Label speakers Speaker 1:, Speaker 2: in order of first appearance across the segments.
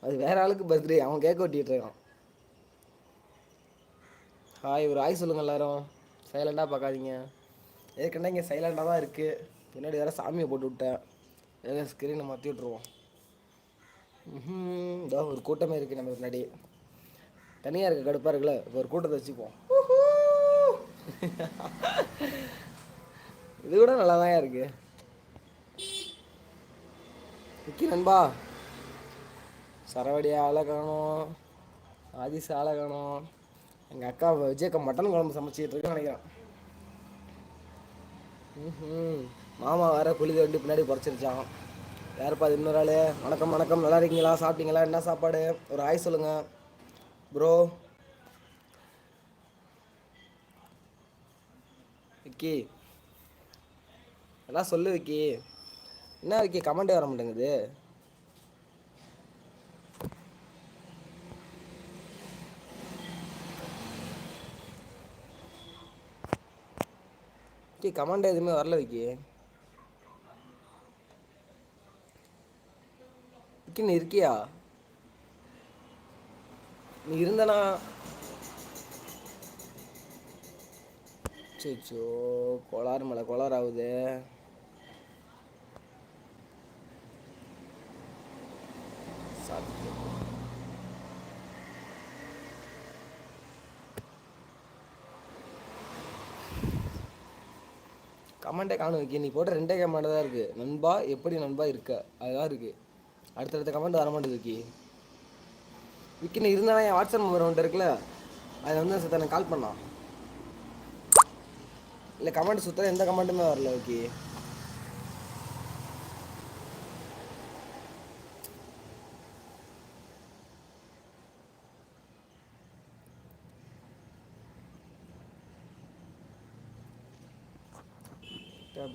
Speaker 1: அது வேற ஆளுக்கு பர்த்டே, அவன் கேக் வெட்டிட்டு இருக்கான். ஹாய், ஒரு ஹாய் சொல்லுங்க எல்லாரும். சைலண்டாக பார்க்காதீங்க. ஏற்கனவே இங்கே சைலண்டாக தான் இருக்குது. பின்னாடி வேறு சாமியை போட்டு விட்டேன். ஏதோ ஸ்க்ரீனை மாற்றி விட்ருவோம். இதோ ஒரு கூட்டமே இருக்குது நம்ம முன்னாடி. தனியாக இருக்க கடுப்பாக இருக்குல்ல, இப்போ ஒரு கூட்டத்தை வச்சுப்போம். இது கூட நல்லா தான் இருக்கு. விக்கி நண்பா, சரவடியா ஆளை காணும், ஆதிஸ் ஆளை காணும். எங்கள் அக்கா விஜயக்கா மட்டன் குழம்பு சமைச்சிக்கிட்டு இருக்குன்னு நினைக்கிறேன். மாமா வேற குழி தோண்டி பின்னாடி குறைச்சிருச்சான். யாருப்பா அது இன்னொரு ஆள்? வணக்கம் வணக்கம், நல்லா இருக்கீங்களா? சாப்பிட்டீங்களா? என்ன சாப்பாடு? ஒரு ஹாய் சொல்லுங்க ப்ரோ. விக்கி, எல்லாம் சொல்லு விக்கி. என்ன விக்கி கமெண்டே வர மாட்டேங்குது? விக்கி கமெண்ட் எதுவுமே வரல விக்கி. விக்கி நீ இருக்கியா? நீ இருந்தனா? சோ கோளாறு மேலே கோளாறு ஆகுது. கமெண்டே காணும் வைக்க. நீ போட்ட 2 கமெண்ட் தான் இருக்குது. நண்பா எப்படி நண்பா இருக்க, அதுதான் இருக்குது. அடுத்தடுத்த கமெண்ட் வர மாட்டேது விக்கி. விக்கி நீ இருந்தானா என் வாட்ஸ்அப் நம்பர் ஒன்று இருக்குல்ல, அதில் வந்து சத்த எனக்கு கால் பண்ணான். இல்லை கமெண்ட் சுத்தம் எந்த கமெண்ட்டுமே வரல விக்கி.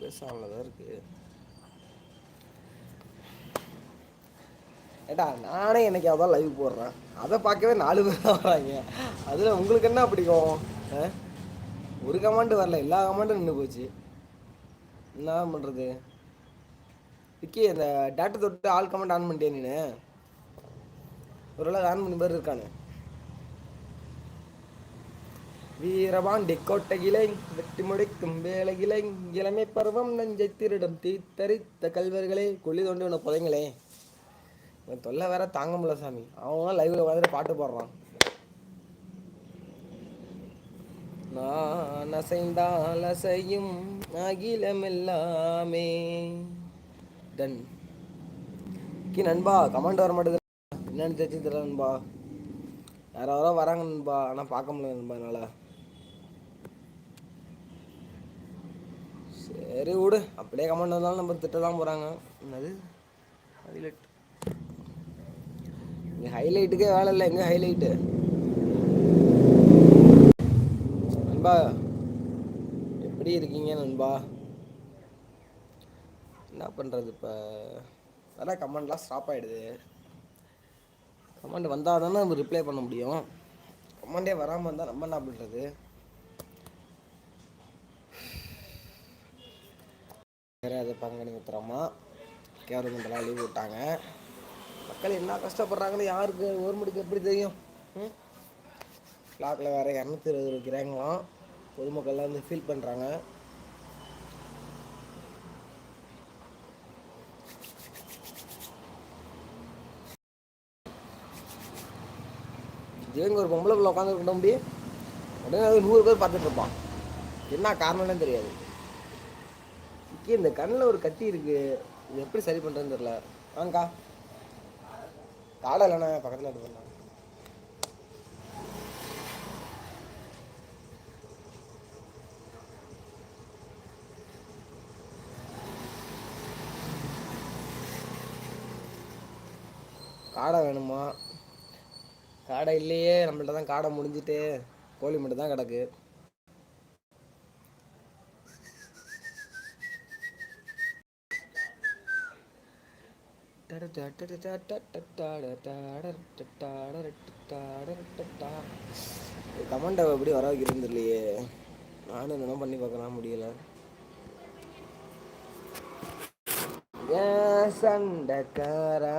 Speaker 1: பேசாமல தான் இருக்கு. ஏட்டா நானே எனக்கு அதான் லைவ் போடுறேன், அதை பார்க்கவே 4 பேர் தான் வராங்க. அதில் உங்களுக்கு என்ன பிடிக்கும்? ஒரு கமெண்ட் வரல, எல்லா கமெண்ட்டும் நின்று போச்சு. என்ன பண்ணுறது விக்கி? அந்த டேட்டு தொட்டு ஆல் கமெண்ட் ஆன் பண்ணிட்டே நீனு? ஒரு வேளை ஆன் பண்ணி பேர் இருக்கானு? வீரபாண்டி கோட்டையிலே வெட்டி முடிக்கும் வேலையிலே இளமை பருவம் நஞ்சை திருடம் தீத்தரித்த கல்வர்களே குழி தோண்டி உன்னை புதைங்களே. என் தொல்லை வேற தாங்க முடியல சாமி. அவன் லைவ்ல உட்காந்துட்டு பாட்டு போடுறான். நான் அசைந்தால் அசையும் அகிலம் எல்லாமே. டன் கி நண்பா கமெண்ட் வர மாட்டேது, என்னன்னு தெரிஞ்சு தெரியல நண்பா. யாரோ வராங்க நண்பா, ஆனால் பார்க்க முடியல நண்பா என்னால். சரி விடு, அப்படியே கமெண்ட் வந்தாலும் நம்ம திட்ட தான் போகிறாங்க. என்னது ஹைலைட்? இங்கே ஹைலைட்டுக்கே வேலை இல்லை. எங்கே ஹைலைட்டு நண்பா? எப்படி இருக்கீங்க நண்பா? என்ன பண்ணுறது இப்போ? அதான் கமெண்ட்லாம் ஸ்டாப் ஆகிடுது. கமெண்ட் வந்தால் தானே நம்ம ரிப்ளை பண்ண முடியும். கமெண்டே வராமல் இருந்தால் நம்ம என்ன பண்ணுறது? வேறு அது பங்கனி உத்திரமா கவர்மெண்ட்லாம் லீவ் விட்டாங்க. மக்கள் என்ன கஷ்டப்படுறாங்கன்னு யாருக்கு கவர்மெண்ட்டுக்கு எப்படி தெரியும்? கிளாக்கில் வேறு 220 வைக்கிறாங்களாம். பொதுமக்கள்லாம் வந்து ஃபீல் பண்ணுறாங்க. ஜெயங்க ஒரு பொம்பளை பிள்ளை உட்காந்துருக்க முடியும், உடனே 100 பேர் பார்த்துட்டு இருப்பான். என்ன காரணம்னு தெரியாது. இந்த கண்ணில் ஒரு கட்டி இருக்கு, இது எப்படி சரி பண்ணுறதுன்னு தெரியல. வாங்கக்கா, காடை இல்லைண்ணா பக்கத்தில் எடுத்து பண்ணலாம். காடை வேணுமா? காடை இல்லையே நம்மள்ட்ட தான். காடை முடிஞ்சிட்டு கோழி மட்டும் தான் கிடக்கு. கமெண்ட் எப்படி வர வைக்கிறது இல்லையே. நானும் என்ன பண்ணி பார்க்கலாம், முடியல. ஏன் சண்டைக்காரா